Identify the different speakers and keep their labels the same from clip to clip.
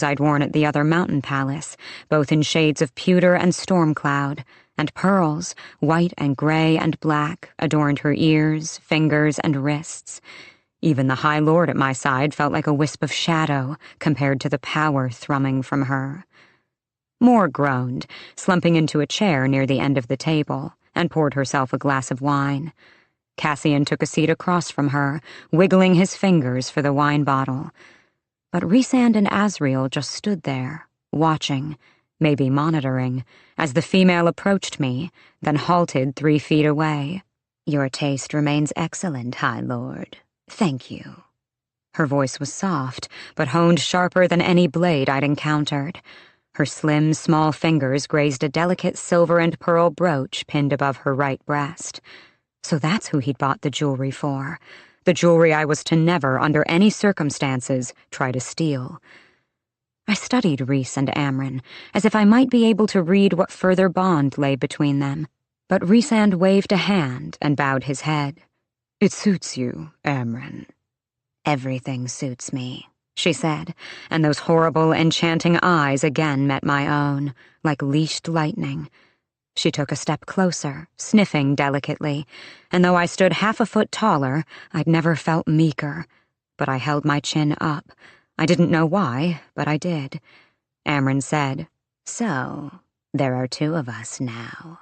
Speaker 1: I'd worn at the other mountain palace, both in shades of pewter and storm cloud, and pearls, white and gray and black, adorned her ears, fingers, and wrists. Even the High Lord at my side felt like a wisp of shadow compared to the power thrumming from her. Moore groaned, slumping into a chair near the end of the table, and poured herself a glass of wine. Cassian took a seat across from her, wiggling his fingers for the wine bottle. But Rhysand and Asriel just stood there, watching, maybe monitoring, as the female approached me, then halted 3 feet away. "Your taste remains excellent, High Lord. Thank you." Her voice was soft, but honed sharper than any blade I'd encountered. Her slim, small fingers grazed a delicate silver and pearl brooch pinned above her right breast. So that's who he'd bought the jewelry for. The jewelry I was to never, under any circumstances, try to steal. I studied Rhys and Amren, as if I might be able to read what further bond lay between them. But Rhysand waved a hand and bowed his head. "It suits you, Amren." "Everything suits me," she said, and those horrible, enchanting eyes again met my own, like leashed lightning. She took a step closer, sniffing delicately, and though I stood half a foot taller, I'd never felt meeker. But I held my chin up. I didn't know why, but I did. Amren said, "So, there are 2 of us now."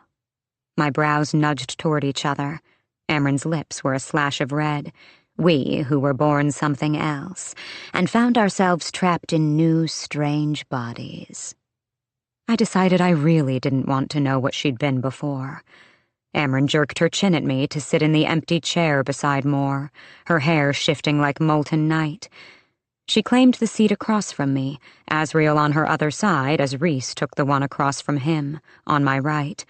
Speaker 1: My brows nudged toward each other. Amren's lips were a slash of red. We, who were born something else, and found ourselves trapped in new, strange bodies. I decided I really didn't want to know what she'd been before. Amren jerked her chin at me to sit in the empty chair beside Moore, her hair shifting like molten night. She claimed the seat across from me, Asriel on her other side as Rhys took the one across from him, on my right.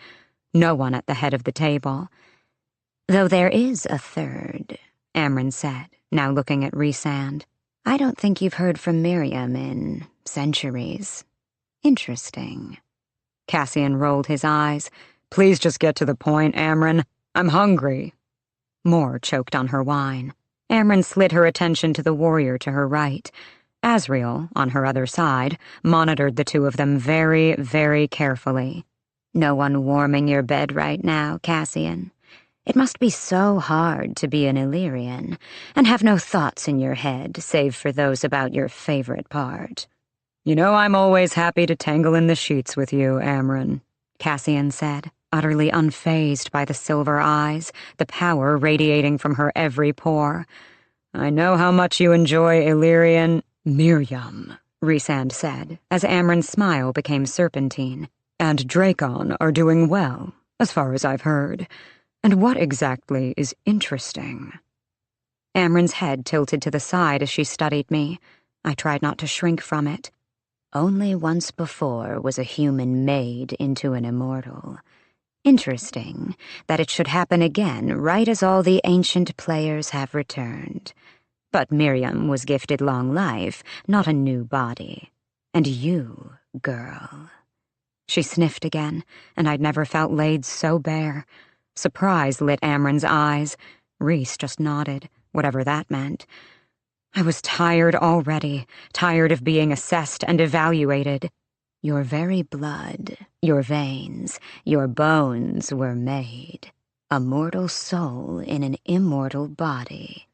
Speaker 1: No one at the head of the table. "Though there is a third," Amren said, now looking at Rhysand. "I don't think you've heard from Miriam in centuries. Interesting." Cassian rolled his eyes. "Please just get to the point, Amren. I'm hungry." Moore choked on her wine. Amren slid her attention to the warrior to her right. Asriel, on her other side, monitored the 2 of them very, very carefully. "No one warming your bed right now, Cassian? It must be so hard to be an Illyrian and have no thoughts in your head save for those about your favorite part." "You know I'm always happy to tangle in the sheets with you, Amren," Cassian said, utterly unfazed by the silver eyes, the power radiating from her every pore. "I know how much you enjoy Illyrian—" "Miriam," Rhysand said, as Amren's smile became serpentine, "and Drakon are doing well, as far as I've heard. And what exactly is interesting?" Amren's head tilted to the side as she studied me. I tried not to shrink from it. "Only once before was a human made into an immortal. Interesting that it should happen again right as all the ancient players have returned. But Miriam was gifted long life, not a new body. And you, girl." She sniffed again, and I'd never felt laid so bare. Surprise lit Amren's eyes. Rhys just nodded, whatever that meant. I was tired already, tired of being assessed and evaluated. "Your very blood, your veins, your bones were made. A mortal soul in an immortal body."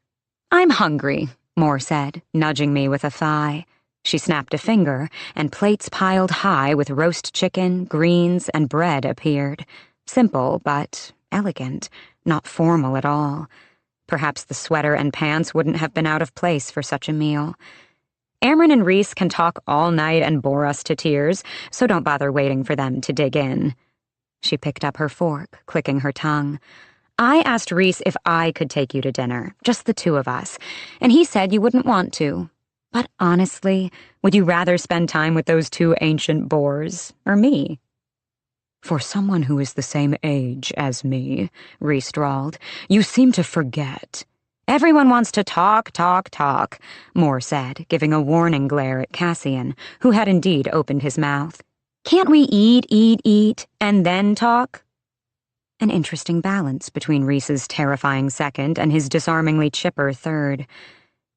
Speaker 1: "I'm hungry," Moore said, nudging me with a thigh. She snapped a finger, and plates piled high with roast chicken, greens, and bread appeared. Simple, but elegant, not formal at all. Perhaps the sweater and pants wouldn't have been out of place for such a meal. Amren and Rhys can talk all night and bore us to tears, so don't bother waiting for them to dig in. She picked up her fork, clicking her tongue. "I asked Rhys if I could take you to dinner, just the 2 of us, and he said you wouldn't want to. But honestly, would you rather spend time with those 2 ancient boars, or me?" "For someone who is the same age as me," Rhys drawled, "you seem to forget." "Everyone wants to talk, Moore said, giving a warning glare at Cassian, who had indeed opened his mouth. "Can't we eat, and then talk?" An interesting balance between Rhys's terrifying second and his disarmingly chipper third.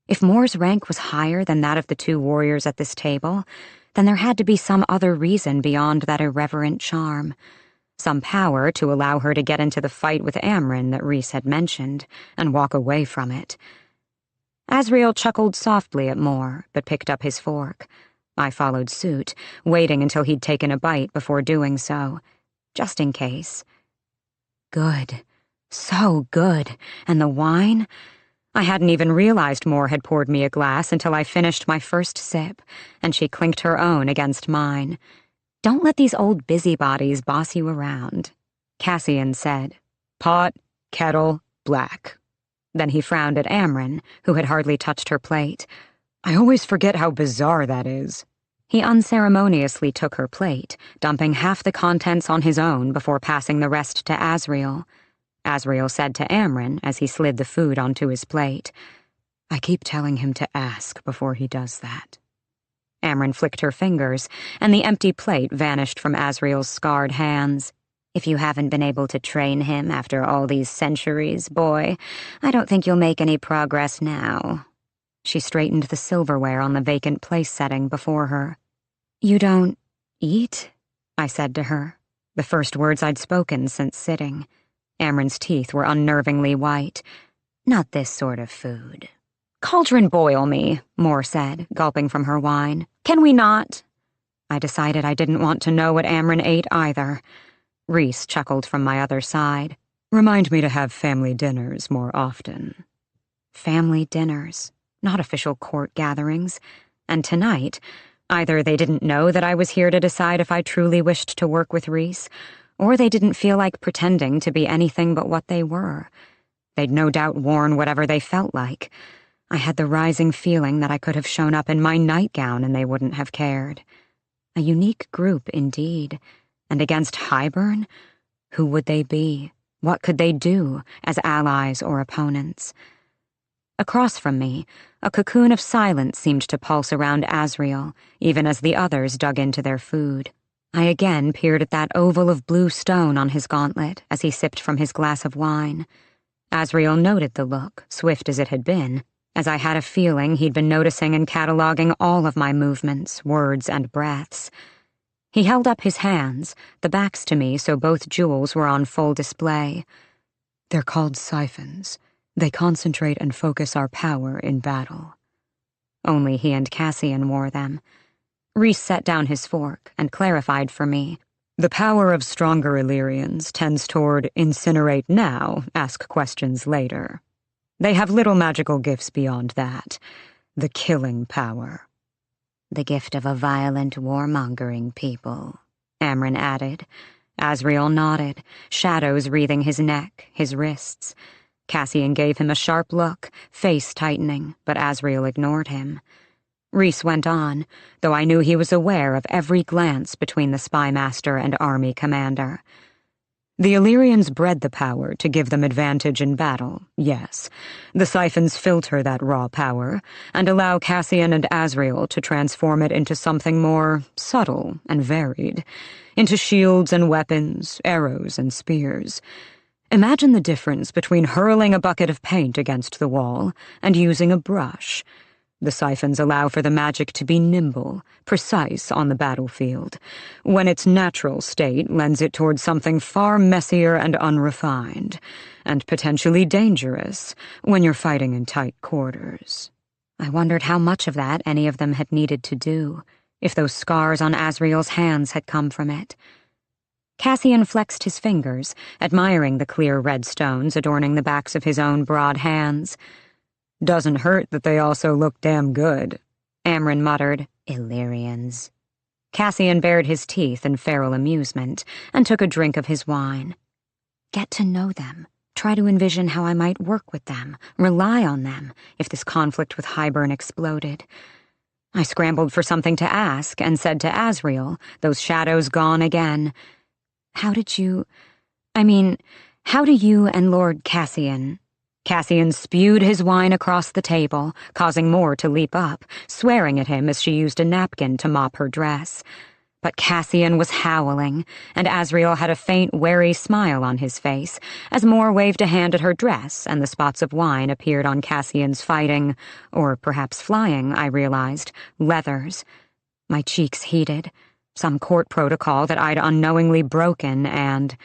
Speaker 1: If Mor's rank was higher than that of the two warriors at this table, then there had to be some other reason beyond that irreverent charm. Some power to allow her to get into the fight with Amren that Rhys had mentioned, and walk away from it. Asriel chuckled softly at Mor, but picked up his fork. I followed suit, waiting until he'd taken a bite before doing so, just in case. Good. So good. And the wine? I hadn't even realized Mor had poured me a glass until I finished my first sip, and she clinked her own against mine. Don't let these old busybodies boss you around, Cassian said. Pot, kettle, black. Then he frowned at Amren, who had hardly touched her plate. I always forget how bizarre that is. He unceremoniously took her plate, dumping half the contents on his own before passing the rest to Asriel. Asriel said to Amren as he slid the food onto his plate, I keep telling him to ask before he does that. Amren flicked her fingers, and the empty plate vanished from Asriel's scarred hands. If you haven't been able to train him after all these centuries, boy, I don't think you'll make any progress now. She straightened the silverware on the vacant place setting before her. You don't eat? I said to her, the first words I'd spoken since sitting. Amren's teeth were unnervingly white. Not this sort of food. Cauldron boil me, Mor said, gulping from her wine. Can we not? I decided I didn't want to know what Amren ate either. Rhys chuckled from my other side. Remind me to have family dinners more often. Family dinners, not official court gatherings. And tonight, either they didn't know that I was here to decide if I truly wished to work with Rhys, or they didn't feel like pretending to be anything but what they were. They'd no doubt worn whatever they felt like. I had the rising feeling that I could have shown up in my nightgown and they wouldn't have cared. A unique group indeed. And against Hybern? Who would they be? What could they do as allies or opponents? Across from me, a cocoon of silence seemed to pulse around Asriel, even as the others dug into their food. I again peered at that oval of blue stone on his gauntlet as he sipped from his glass of wine. Asriel noted the look, swift as it had been, as I had a feeling he'd been noticing and cataloging all of my movements, words, and breaths. He held up his hands, the backs to me so both jewels were on full display. They're called siphons. They concentrate and focus our power in battle. Only he and Cassian wore them. Rhys set down his fork and clarified for me. The power of stronger Illyrians tends toward incinerate now, ask questions later. They have little magical gifts beyond that. The killing power. The gift of a violent, warmongering people, Amren added. Asriel nodded, shadows wreathing his neck, his wrists. Cassian gave him a sharp look, face tightening, but Asriel ignored him. Rhys went on, though I knew he was aware of every glance between the spymaster and army commander. The Illyrians bred the power to give them advantage in battle, yes. The siphons filter that raw power and allow Cassian and Asriel to transform it into something more subtle and varied, into shields and weapons, arrows and spears. Imagine the difference between hurling a bucket of paint against the wall and using a brush. The siphons allow for the magic to be nimble, precise on the battlefield, when its natural state lends it towards something far messier and unrefined, and potentially dangerous when you're fighting in tight quarters. I wondered how much of that any of them had needed to do, if those scars on Asriel's hands had come from it. Cassian flexed his fingers, admiring the clear red stones adorning the backs of his own broad hands. Doesn't hurt that they also look damn good, Amren muttered. Illyrians. Cassian bared his teeth in feral amusement and took a drink of his wine. Get to know them. Try to envision how I might work with them, rely on them, if this conflict with Hybern exploded. I scrambled for something to ask and said to Asriel, those shadows gone again, how do you and Lord Cassian... Cassian spewed his wine across the table, causing Mor to leap up, swearing at him as she used a napkin to mop her dress. But Cassian was howling, and Asriel had a faint, wary smile on his face as Mor waved a hand at her dress and the spots of wine appeared on Cassian's fighting, or perhaps flying, I realized, leathers. My cheeks heated. Some court protocol that I'd unknowingly broken, and...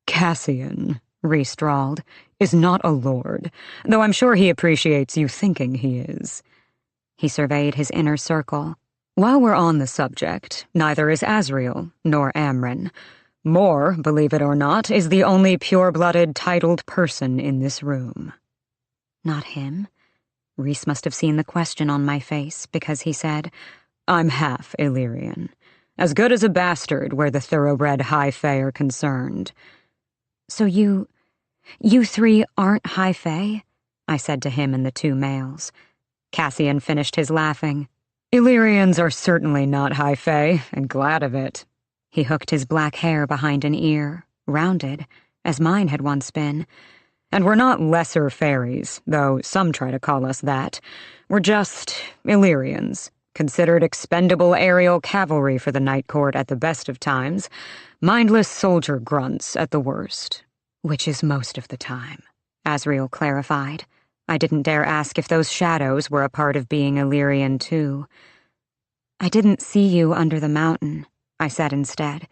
Speaker 2: Cassian, Rhys drawled, is not a lord, though I'm sure he appreciates you thinking he is.
Speaker 1: He surveyed his inner circle.
Speaker 2: While we're on the subject, neither is Asriel nor Amren. Mor, believe it or not, is the only pure-blooded, titled person in this room.
Speaker 1: Not him? Rhys must have seen the question on my face, because he said,
Speaker 2: I'm half Illyrian. As good as a bastard where the thoroughbred high fae are concerned.
Speaker 1: So you three aren't high fae? I said to him and the two males. Cassian finished his laughing.
Speaker 2: Illyrians are certainly not high fae, and glad of it.
Speaker 1: He hooked his black hair behind an ear, rounded, as mine had once been.
Speaker 2: And we're not lesser fairies, though some try to call us that. We're just Illyrians, considered expendable aerial cavalry for the Night Court at the best of times, mindless soldier grunts at the worst.
Speaker 1: Which is most of the time, Asriel clarified. I didn't dare ask if those shadows were a part of being Illyrian, too. I didn't see you under the mountain, I said instead.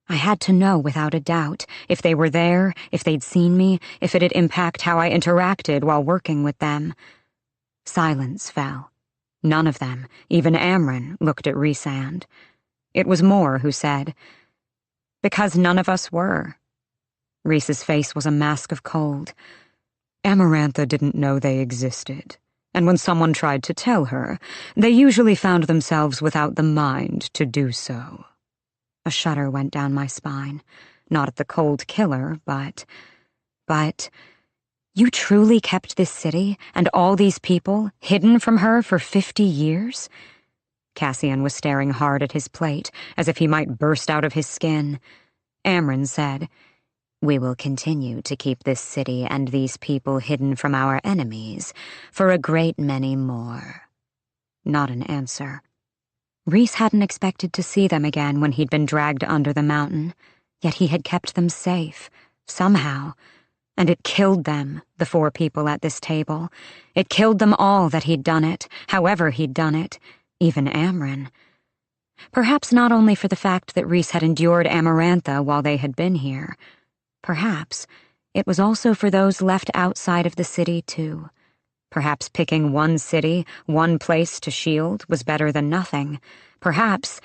Speaker 1: I had to know without a doubt if they were there, if they'd seen me, if it'd impact how I interacted while working with them. Silence fell. None of them, even Amren, looked at Rhysand. It was Mor who said, "Because none of us were." Rhys's face was a mask of cold.
Speaker 2: Amarantha didn't know they existed, and when someone tried to tell her, they usually found themselves without the mind to do so.
Speaker 1: A shudder went down my spine, not at the cold killer, but, you truly kept this city and all these people hidden from her for 50 years? Cassian was staring hard at his plate, as if he might burst out of his skin. Amren said, "We will continue to keep this city and these people hidden from our enemies for a great many more." Not an answer. Rhys hadn't expected to see them again when he'd been dragged under the mountain, yet he had kept them safe, somehow, and it killed them, the 4 people at this table. It killed them all that he'd done it, however he'd done it, even Amren. Perhaps not only for the fact that Rhys had endured Amarantha while they had been here. Perhaps it was also for those left outside of the city, too. Perhaps picking one city, one place to shield was better than nothing. Perhaps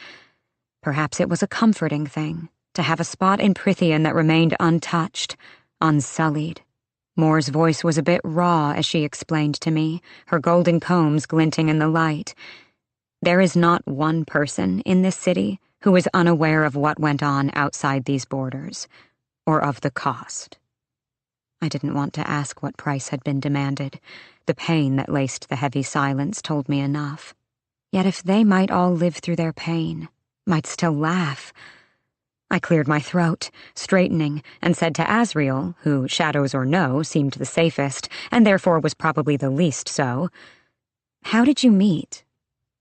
Speaker 1: it was a comforting thing, to have a spot in Prythian that remained untouched, unsullied. Mor's voice was a bit raw as she explained to me, her golden combs glinting in the light. There is not one person in this city who is unaware of what went on outside these borders. Or of the cost. I didn't want to ask what price had been demanded. The pain that laced the heavy silence told me enough. Yet if they might all live through their pain, might still laugh. I cleared my throat, straightening, and said to Asriel, who, shadows or no, seemed the safest, and therefore was probably the least so, "How did you meet?"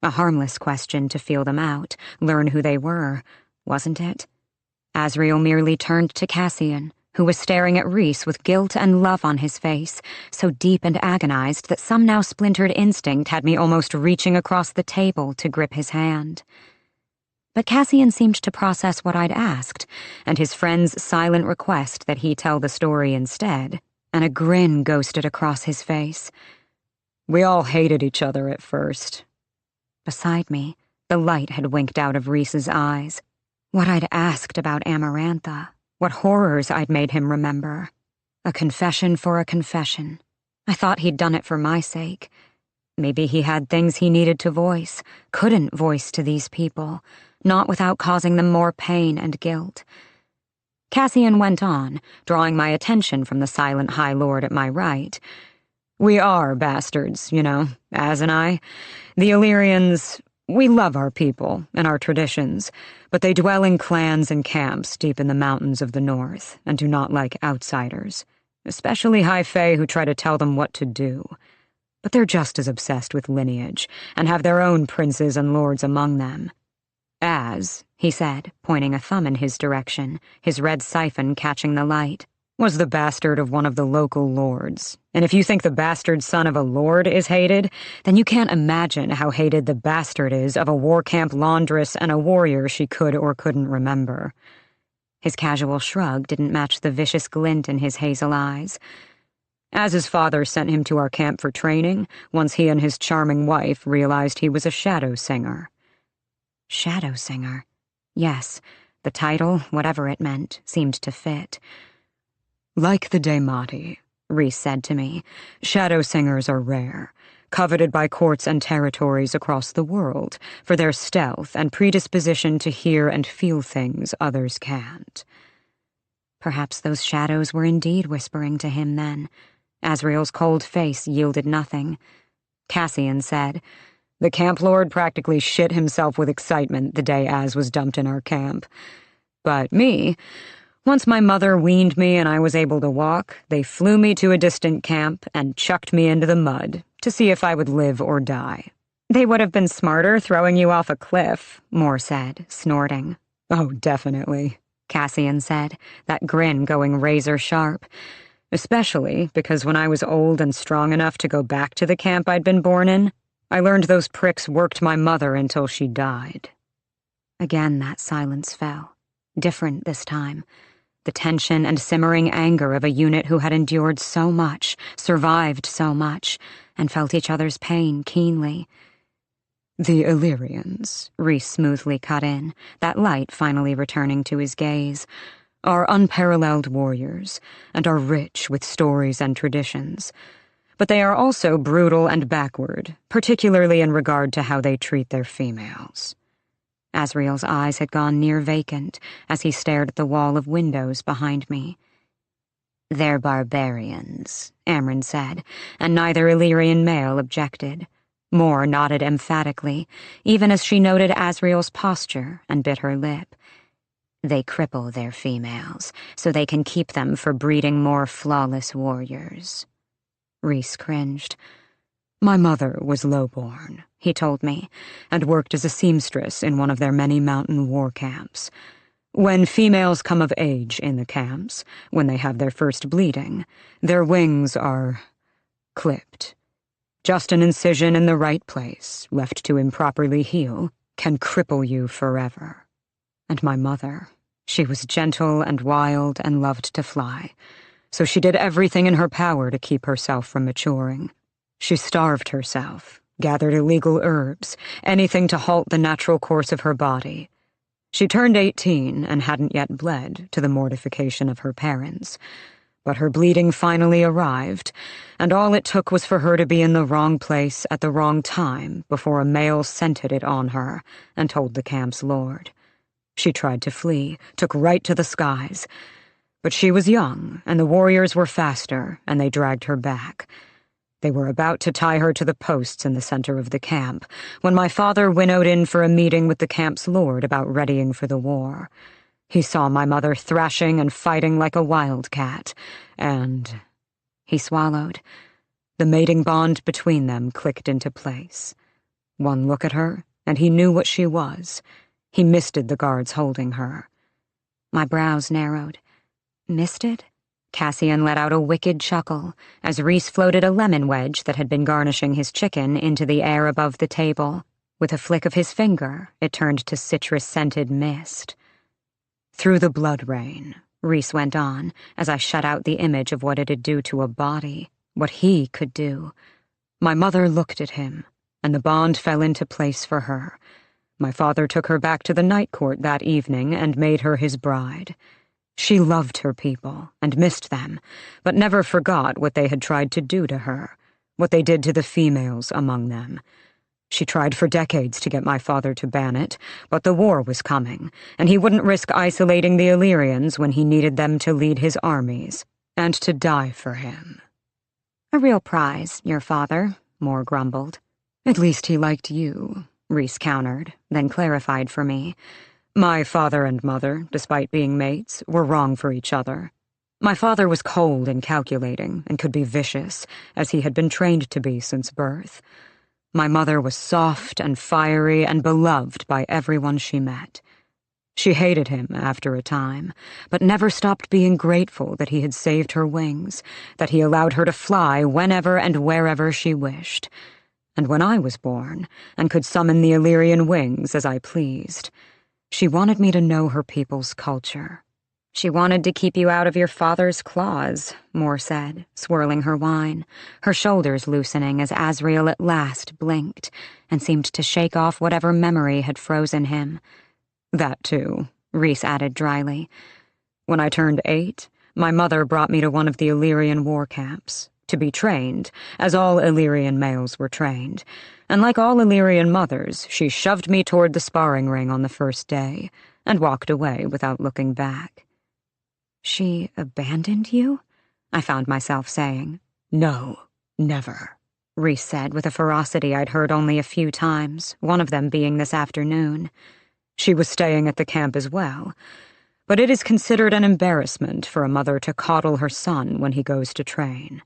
Speaker 1: A harmless question to feel them out, learn who they were, wasn't it? Asriel merely turned to Cassian, who was staring at Rhys with guilt and love on his face, so deep and agonized that some now splintered instinct had me almost reaching across the table to grip his hand. But Cassian seemed to process what I'd asked, and his friend's silent request that he tell the story instead, and a grin ghosted across his face.
Speaker 2: "We all hated each other at first."
Speaker 1: Beside me, the light had winked out of Rhys's eyes. What I'd asked about Amarantha, what horrors I'd made him remember. A confession for a confession. I thought he'd done it for my sake. Maybe he had things he needed to voice, couldn't voice to these people, not without causing them more pain and guilt. Cassian went on, drawing my attention from the silent High Lord at my right.
Speaker 2: "We are bastards, you know, Az and I. The Illyrians... We love our people and our traditions, but they dwell in clans and camps deep in the mountains of the north and do not like outsiders, especially high fae who try to tell them what to do. But they're just as obsessed with lineage and have their own princes and lords among them.
Speaker 1: As, he said, pointing a thumb in his direction, his red siphon catching the light, was the bastard of one of the local lords. And if you think the bastard son of a lord is hated, then you can't imagine how hated the bastard is of a war camp laundress and a warrior she could or couldn't remember. His casual shrug didn't match the vicious glint in his hazel eyes. As his father sent him to our camp for training, once he and his charming wife realized he was a shadow singer. Shadow singer? Yes, the title, whatever it meant, seemed to fit. Like the Daemati, Rhys said to me, shadow singers are rare, coveted by courts and territories across the world for their stealth and predisposition to hear and feel things others can't. Perhaps those shadows were indeed whispering to him then. Asriel's cold face yielded nothing. Cassian said, "The camp lord practically shit himself with excitement the day Az was dumped in our camp. But me, once my mother weaned me and I was able to walk, they flew me to a distant camp and chucked me into the mud to see if I would live or die." "They would have been smarter throwing you off a cliff," Moore said, snorting. "Oh, definitely," Cassian said, that grin going razor-sharp. "Especially because when I was old and strong enough to go back to the camp I'd been born in, I learned those pricks worked my mother until she died." Again that silence fell. Different this time. The tension and simmering anger of a unit who had endured so much, survived so much, and felt each other's pain keenly. "The Illyrians," Rhys smoothly cut in, that light finally returning to his gaze, "are unparalleled warriors, and are rich with stories and traditions. But they are also brutal and backward, particularly in regard to how they treat their females." Asriel's eyes had gone near vacant as he stared at the wall of windows behind me. "They're barbarians," Amren said, and neither Illyrian male objected. Moore nodded emphatically, even as she noted Asriel's posture and bit her lip. "They cripple their females, so they can keep them for breeding more flawless warriors." Rhys cringed. "My mother was lowborn," he told me, and worked as a seamstress in one of their many mountain war camps. "When females come of age in the camps, when they have their first bleeding, their wings are clipped. Just an incision in the right place, left to improperly heal, can cripple you forever. And my mother, she was gentle and wild and loved to fly, so she did everything in her power to keep herself from maturing. She starved herself, gathered illegal herbs, anything to halt the natural course of her body. She turned 18 and hadn't yet bled, to the mortification of her parents. But her bleeding finally arrived, and all it took was for her to be in the wrong place at the wrong time before a male scented it on her and told the camp's lord. She tried to flee, took right to the skies. But she was young, and the warriors were faster, and they dragged her back. They were about to tie her to the posts in the center of the camp, when my father winnowed in for a meeting with the camp's lord about readying for the war. He saw my mother thrashing and fighting like a wildcat, and he swallowed. The mating bond between them clicked into place. One look at her, and he knew what she was. He misted the guards holding her. My brows narrowed. Misted? Cassian let out a wicked chuckle as Rhys floated a lemon wedge that had been garnishing his chicken into the air above the table. With a flick of his finger, it turned to citrus-scented mist. "Through the blood rain," Rhys went on, as I shut out the image of what it'd do to a body, what he could do. My mother looked at him, and the bond fell into place for her. My father took her back to the night court that evening and made her his bride. She loved her people and missed them, but never forgot what they had tried to do to her, what they did to the females among them. She tried for decades to get my father to ban it, but the war was coming, and he wouldn't risk isolating the Illyrians when he needed them to lead his armies, and to die for him. "A real prize, your father," Moore grumbled. "At least he liked you," Rhys countered, then clarified for me. "My father and mother, despite being mates, were wrong for each other. My father was cold and calculating, and could be vicious, as he had been trained to be since birth.
Speaker 2: My mother was soft and fiery and beloved by everyone she met. She hated him after a time, but never stopped being grateful that he had saved her wings, that he allowed her to fly whenever and wherever she wished. And when I was born, and could summon the Illyrian wings as I pleased, she wanted me to know her people's culture.
Speaker 1: She wanted to keep you out of your father's claws, Moore said, swirling her wine, her shoulders loosening as Asriel at last blinked and seemed to shake off whatever memory had frozen him.
Speaker 2: That too, Rhys added dryly. When I turned 8, my mother brought me to one of the Illyrian war camps, to be trained, as all Illyrian males were trained, and like all Illyrian mothers, she shoved me toward the sparring ring on the first day, and walked away without looking back.
Speaker 1: She abandoned you? I found myself saying.
Speaker 2: No, never,
Speaker 1: Rhys said with a ferocity I'd heard only a few times, one of them being this afternoon.
Speaker 2: She was staying at the camp as well, but it is considered an embarrassment for a mother to coddle her son when he goes to train.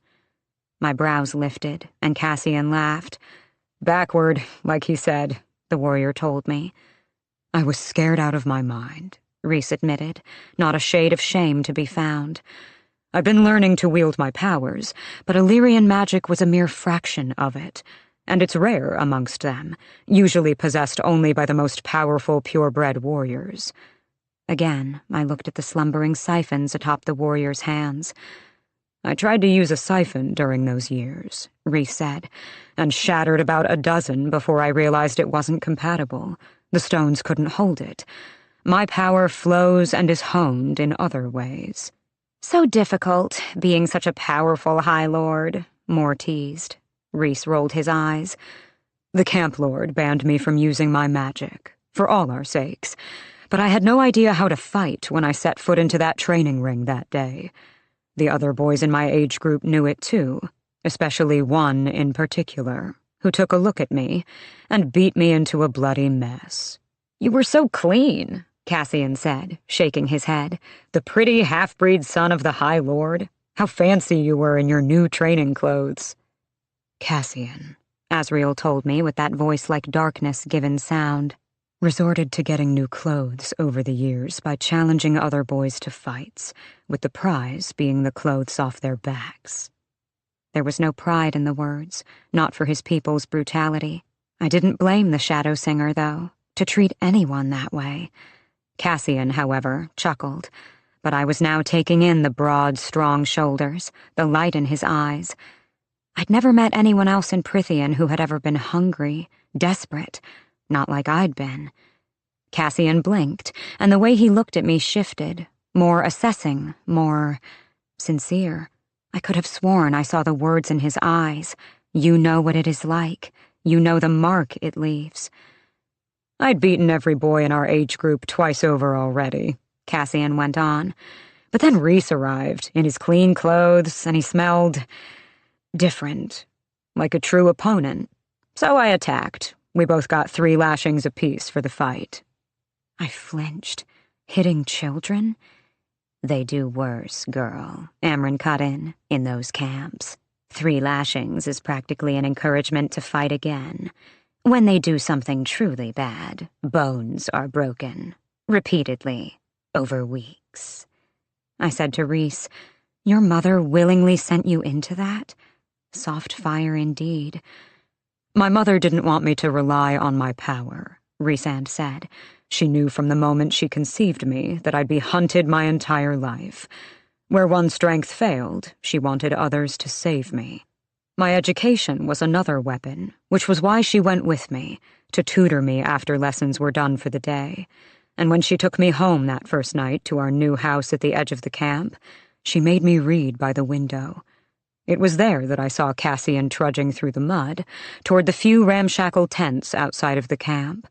Speaker 1: My brows lifted, and Cassian laughed.
Speaker 2: Backward, like he said, the warrior told me. I was scared out of my mind, Rhys admitted, not a shade of shame to be found. I'd been learning to wield my powers, but Illyrian magic was a mere fraction of it, and it's rare amongst them, usually possessed only by the most powerful purebred warriors.
Speaker 1: Again, I looked at the slumbering siphons atop the warrior's hands.
Speaker 2: I tried to use a siphon during those years, Rhys said, and shattered about a dozen before I realized it wasn't compatible. The stones couldn't hold it. My power flows and is honed in other ways.
Speaker 1: So difficult, being such a powerful High Lord, Moore teased.
Speaker 2: Rhys rolled his eyes. The camp lord banned me from using my magic, for all our sakes, but I had no idea how to fight when I set foot into that training ring that day. The other boys in my age group knew it too, especially one in particular, who took a look at me and beat me into a bloody mess.
Speaker 1: You were so clean, Cassian said, shaking his head.
Speaker 2: The pretty half-breed son of the High Lord. How fancy you were in your new training clothes. Cassian, Asriel told me with that voice-like darkness-given sound, resorted to getting new clothes over the years by challenging other boys to fights, with the prize being the clothes off their backs.
Speaker 1: There was no pride in the words, not for his people's brutality. I didn't blame the Shadow Singer, though, to treat anyone that way. Cassian, however, chuckled, but I was now taking in the broad, strong shoulders, the light in his eyes. I'd never met anyone else in Prythian who had ever been hungry, desperate, not like I'd been. Cassian blinked, and the way he looked at me shifted, more assessing, more sincere. I could have sworn I saw the words in his eyes. You know what it is like. You know the mark it leaves. I'd beaten every boy in our age group twice over already, Cassian went on. But then Rhys arrived, in his clean clothes, and he smelled different, like a true opponent. So I attacked. We both got 3 lashings apiece for the fight. I flinched. Hitting children?
Speaker 3: They do worse, girl, Amren cut in those camps. 3 lashings is practically an encouragement to fight again. When they do something truly bad, bones are broken, repeatedly, over weeks.
Speaker 1: I said to Rhys, your mother willingly sent you into that? Soft fire indeed.
Speaker 2: My mother didn't want me to rely on my power, Rhysand said. She knew from the moment she conceived me that I'd be hunted my entire life. Where one strength failed, she wanted others to save me. My education was another weapon, which was why she went with me, to tutor me after lessons were done for the day. And when she took me home that first night to our new house at the edge of the camp, she made me read by the window. It was there that I saw Cassian trudging through the mud, toward the few ramshackle tents outside of the camp.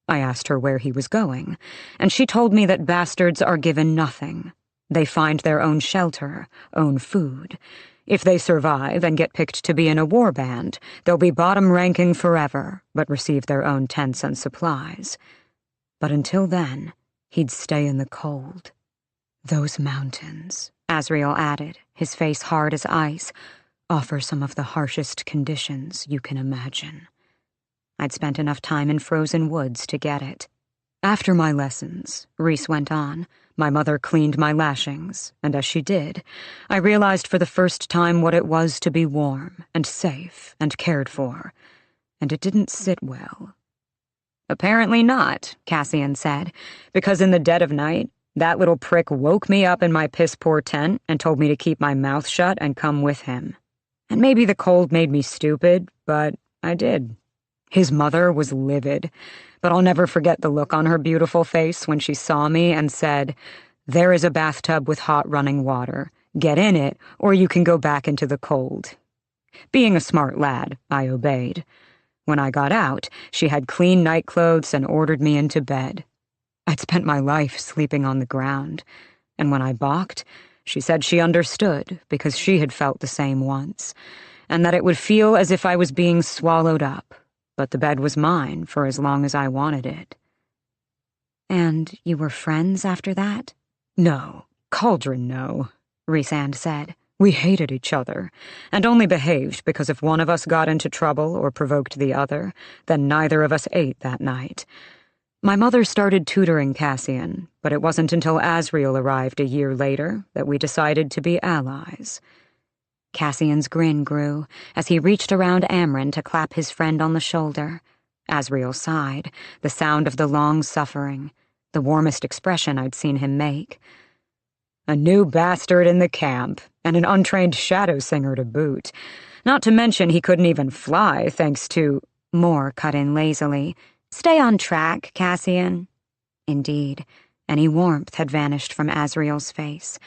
Speaker 2: I asked her where he was going, and she told me that bastards are given nothing. They find their own shelter, own food. If they survive and get picked to be in a war band, they'll be bottom-ranking forever, but receive their own tents and supplies. But until then, he'd stay in the cold. Those mountains, Asriel added, his face hard as ice, offer some of the harshest conditions you can imagine.
Speaker 1: I'd spent enough time in frozen woods to get it. After my lessons, Rhys went on, my mother cleaned my lashings, and as she did, I realized for the first time what it was to be warm and safe and cared for, and it didn't sit well. "Apparently not," Cassian said, "because in the dead of night, that little prick woke me up in my piss-poor tent and told me to keep my mouth shut and come with him. And maybe the cold made me stupid, but I did." His mother was livid, but I'll never forget the look on her beautiful face when she saw me and said, "There is a bathtub with hot running water. Get in it, or you can go back into the cold." Being a smart lad, I obeyed. When I got out, she had clean nightclothes and ordered me into bed. I'd spent my life sleeping on the ground, and when I balked, she said she understood because she had felt the same once, and that it would feel as if I was being swallowed up, but the bed was mine for as long as I wanted it.
Speaker 3: "And you were friends after that?"
Speaker 1: "No, Cauldron, no," Rhysand said. "We hated each other, and only behaved because if one of us got into trouble or provoked the other, then neither of us ate that night. My mother started tutoring Cassian, but it wasn't until Asriel arrived a year later that we decided to be allies."
Speaker 3: Cassian's grin grew as he reached around Amren to clap his friend on the shoulder.
Speaker 1: Asriel sighed, the sound of the long suffering, the warmest expression I'd seen him make. "A new bastard in the camp, and an untrained shadow singer to boot. Not to mention he couldn't even fly, thanks to—"
Speaker 3: Moore cut in lazily. "Stay on track, Cassian." Indeed, any warmth had vanished from Asriel's face.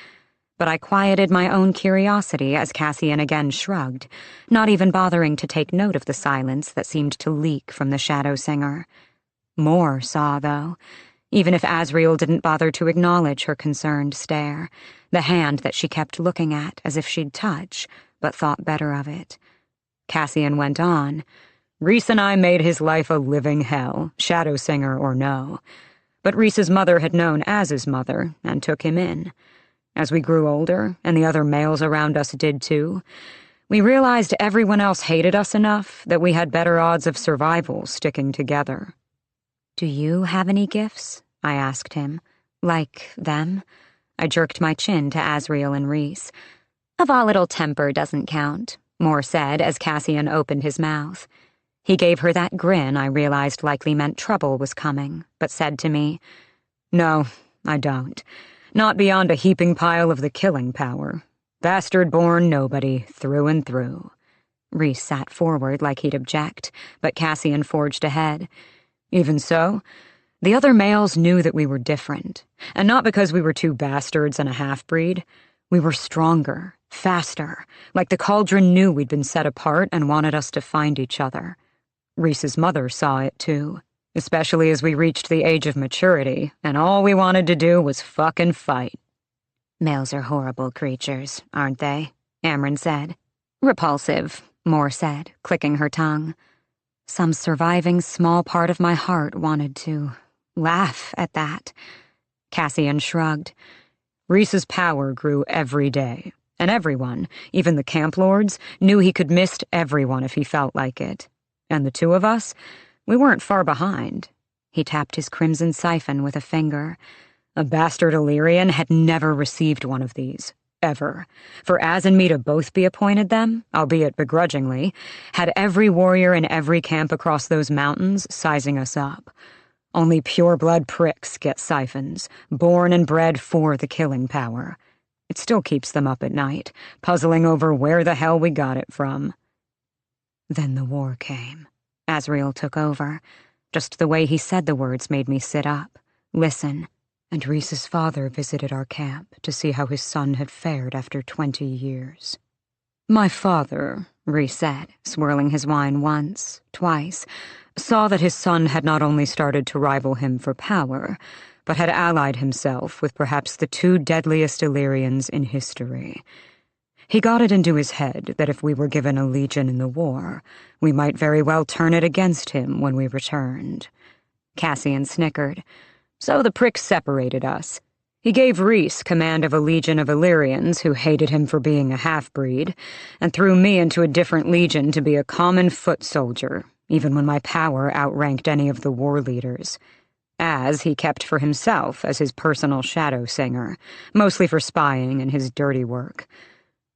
Speaker 3: But I quieted my own curiosity as Cassian again shrugged, not even bothering to take note of the silence that seemed to leak from the shadow singer. Moore saw, though, even if Asriel didn't bother to acknowledge her concerned stare, the hand that she kept looking at as if she'd touch, but thought better of it.
Speaker 1: Cassian went on. "Rhys and I made his life a living hell, shadow singer or no. But Rhys's mother had known Az's mother and took him in. As we grew older, and the other males around us did too, we realized everyone else hated us enough that we had better odds of survival sticking together."
Speaker 3: "Do you have any gifts?" I asked him. "Like them?" I jerked my chin to Asriel and Rhys. "A volatile temper doesn't count," Moore said as Cassian opened his mouth. He gave her that grin I realized likely meant trouble was coming, but said to me, "No, I don't. Not beyond a heaping pile of the killing power. Bastard-born nobody, through and through." Rhys sat forward like he'd object, but Cassian forged ahead.
Speaker 1: "Even so, the other males knew that we were different, and not because we were two bastards and a half-breed. We were stronger, faster, like the Cauldron knew we'd been set apart and wanted us to find each other. Rhys's mother saw it too, especially as we reached the age of maturity, and all we wanted to do was fucking fight."
Speaker 3: "Males are horrible creatures, aren't they?" Amren said. "Repulsive," Moore said, clicking her tongue. Some surviving small part of my heart wanted to laugh at that.
Speaker 1: Cassian shrugged. "Rhys's power grew every day, and everyone, even the camp lords, knew he could mist everyone if he felt like it. And the two of us, we weren't far behind." He tapped his crimson siphon with a finger. "A bastard Illyrian had never received one of these, ever. For Az and me to both be appointed them, albeit begrudgingly, had every warrior in every camp across those mountains sizing us up. Only pure-blood pricks get siphons, born and bred for the killing power. It still keeps them up at night, puzzling over where the hell we got it from." Then the war came. Asriel took over. Just the way he said the words made me sit up, listen. "And Rhys's father visited our camp to see how his son had fared after 20 years. My father," Rhys said, swirling his wine once, twice, "saw that his son had not only started to rival him for power, but had allied himself with perhaps the two deadliest Illyrians in history. He got it into his head that if we were given a legion in the war, we might very well turn it against him when we returned." Cassian snickered. "So the prick separated us. He gave Rhys command of a legion of Illyrians who hated him for being a half-breed, and threw me into a different legion to be a common foot soldier,
Speaker 2: even when my power outranked any of the war leaders. As he kept for himself as his personal shadow singer, mostly for spying and his dirty work.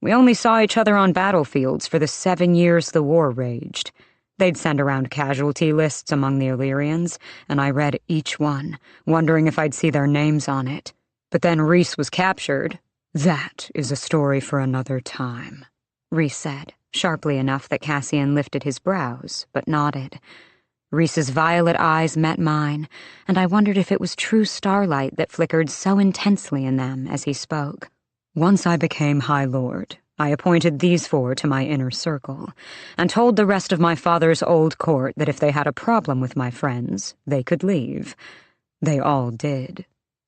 Speaker 2: We only saw each other on battlefields for the 7 years the war raged. They'd send around casualty lists among the Illyrians, and I read each one, wondering if I'd see their names on it. But then Rhys was captured. That is a story for another time, Rhys said, sharply enough that Cassian lifted his brows, but nodded. Rhys's violet eyes met mine, and I wondered if it was true starlight that flickered so intensely in them as he spoke. Once I became High Lord, I appointed these 4 to my inner circle, and told the rest of my father's old court that if they had a problem with my friends, they could leave. They all did.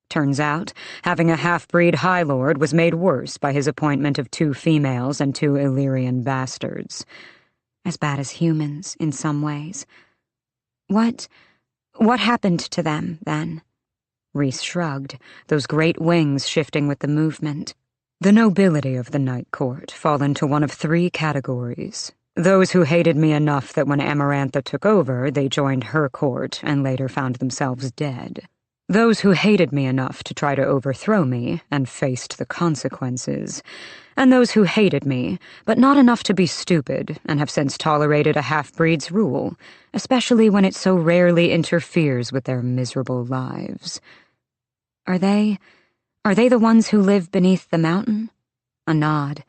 Speaker 2: Turns out, having a half-breed High Lord was made worse by his appointment of 2 females and 2 Illyrian bastards. As bad as humans, in some ways. What happened to them, then? Rhys shrugged, those great wings shifting with the movement. The nobility of the Night Court fall into one of 3 categories. Those who hated me enough that when Amarantha took over, they joined her court and later found themselves dead. Those who hated me enough to try to overthrow me and faced the consequences. And those who hated me, but not enough to be stupid and have since tolerated a half-breed's rule, especially when it so rarely interferes with their miserable lives. Are they the ones who live beneath the mountain? A nod.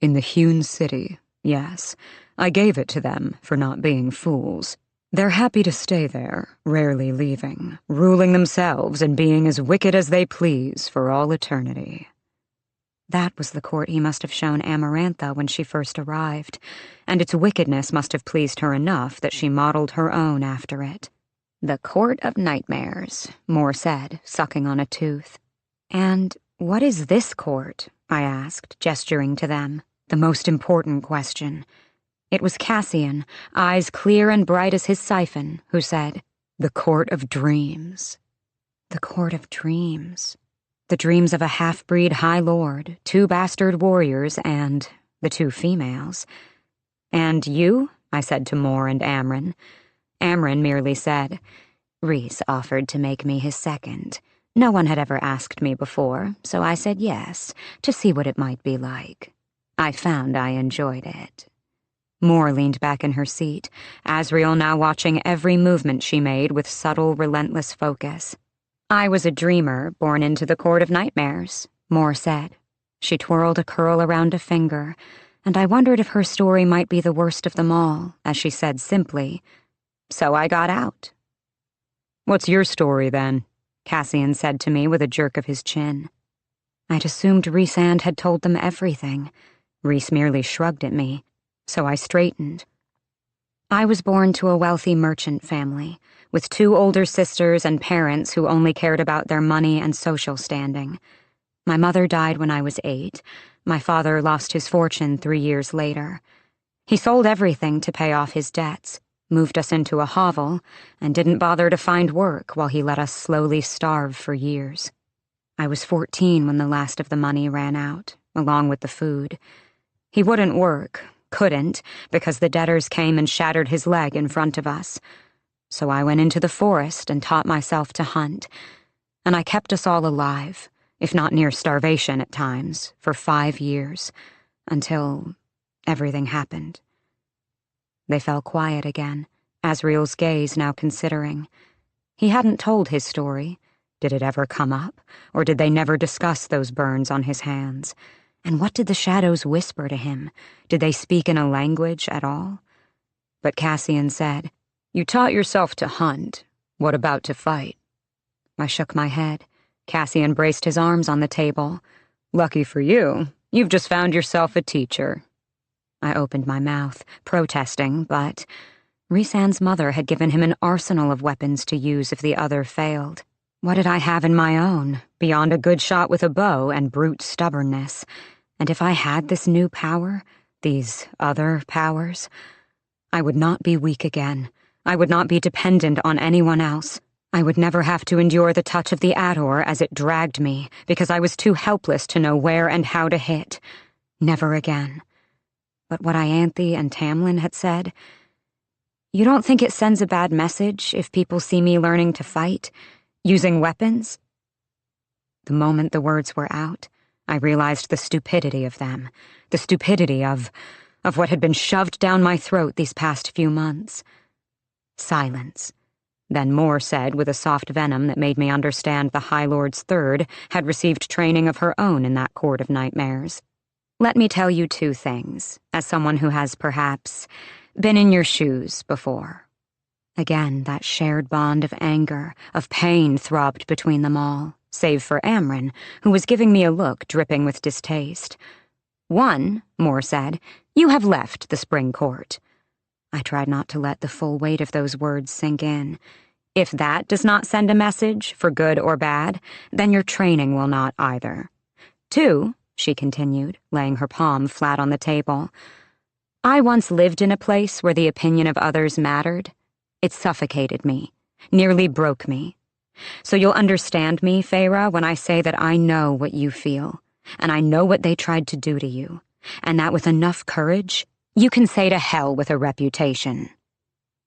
Speaker 2: In the hewn city, yes. I gave it to them for not being fools. They're happy to stay there, rarely leaving, ruling themselves and being as wicked as they please for all eternity. That was the court he must have shown Amarantha when she first arrived, and its wickedness must have pleased her enough that she modeled her own after it. The Court of Nightmares, Moore said, sucking on a tooth. And what is this court? I asked, gesturing to them. The most important question. It was Cassian, eyes clear and bright as his siphon, who said, The Court of Dreams. The Court of Dreams. The dreams of a half-breed High Lord, 2 bastard warriors, and the 2 females. And you? I said to Moore and Amren. Amren merely said, Rhys offered to make me his second. No one had ever asked me before, so I said yes, to see what it might be like. I found I enjoyed it. Moore leaned back in her seat, Asriel now watching every movement she made with subtle, relentless focus. I was a dreamer born into the Court of Nightmares, Moore said. She twirled a curl around a finger, and I wondered if her story might be the worst of them all, as she said simply, So I got out. What's your story, then? Cassian said to me with a jerk of his chin. I'd assumed Rhysand had told them everything. Rhys merely shrugged at me, so I straightened. I was born to a wealthy merchant family, with 2 older sisters and parents who only cared about their money and social standing. My mother died when I was 8. My father lost his fortune 3 years later. He sold everything to pay off his debts, moved us into a hovel, and didn't bother to find work while he let us slowly starve for years. I was 14 when the last of the money ran out, along with the food. He wouldn't work, couldn't, because the debtors came and shattered his leg in front of us. So I went into the forest and taught myself to hunt, and I kept us all alive, if not near starvation at times, for 5 years, until everything happened. They fell quiet again, Asriel's gaze now considering. He hadn't told his story. Did it ever come up, or did they never discuss those burns on his hands? And what did the shadows whisper to him? Did they speak in a language at all? But Cassian said, You taught yourself to hunt. What about to fight? I shook my head. Cassian braced his arms on the table. Lucky for you, you've just found yourself a teacher. I opened my mouth, protesting, but Rhysand's mother had given him an arsenal of weapons to use if the other failed. What did I have in my own, beyond a good shot with a bow and brute stubbornness? And if I had this new power, these other powers, I would not be weak again. I would not be dependent on anyone else. I would never have to endure the touch of the ACOTAR as it dragged me, because I was too helpless to know where and how to hit. Never again. But what Ianthe and Tamlin had said,
Speaker 1: You don't think it sends a bad message if people see me learning to fight, using weapons?" The moment the words were out, I realized the stupidity of them, the stupidity of what had been shoved down my throat these past few months. Silence. Then Moore said with a soft venom that made me understand the High Lord's third had received training of her own in that court of nightmares. "Let me tell you 2 things, as someone who has perhaps been in your shoes before." Again, that shared bond of anger, of pain throbbed between them all, save for Amren, who was giving me a look dripping with distaste. "1," Moore said, "you have left the Spring Court." I tried not to let the full weight of those words sink in. "If that does not send a message, for good or bad, then your training will not either." 2, she continued, laying her palm flat on the table, "I once lived in a place where the opinion of others mattered. It suffocated me, nearly broke me. So you'll understand me, Feyre, when I say that I know what you feel, and I know what they tried to do to you, and that with enough courage, you can say to hell with a reputation."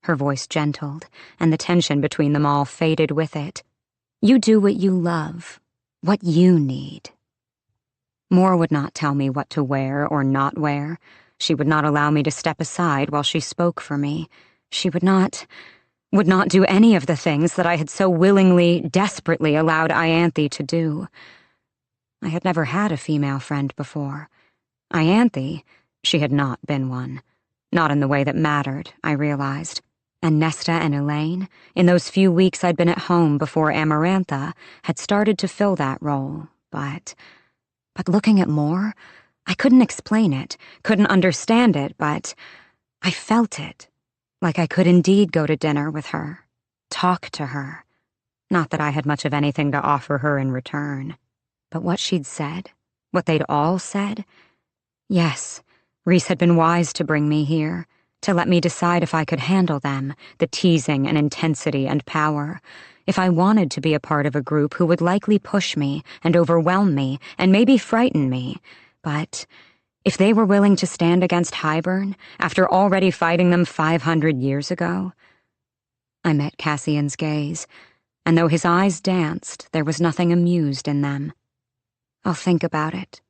Speaker 1: Her voice gentled, and the tension between them all faded with it. "You do what you love, what you need." Moore would not tell me what to wear or not wear. She would not allow me to step aside while she spoke for me. She would not do any of the things that I had so willingly, desperately allowed Ianthe to do. I had never had a female friend before. Ianthe, she had not been one. Not in the way that mattered, I realized. And Nesta and Elaine, in those few weeks I'd been at home before Amarantha, had started to fill that role, but looking at Moore, I couldn't explain it, couldn't understand it, but I felt it. Like I could indeed go to dinner with her, talk to her. Not that I had much of anything to offer her in return. But what she'd said, what they'd all said, yes, Rhys had been wise to bring me here, to let me decide if I could handle them, the teasing and intensity and power, if I wanted to be a part of a group who would likely push me and overwhelm me and maybe frighten me, but if they were willing to stand against Hybern after already fighting them 500 years ago. I met Cassian's gaze, and though his eyes danced, there was nothing amused in them. "I'll think about it."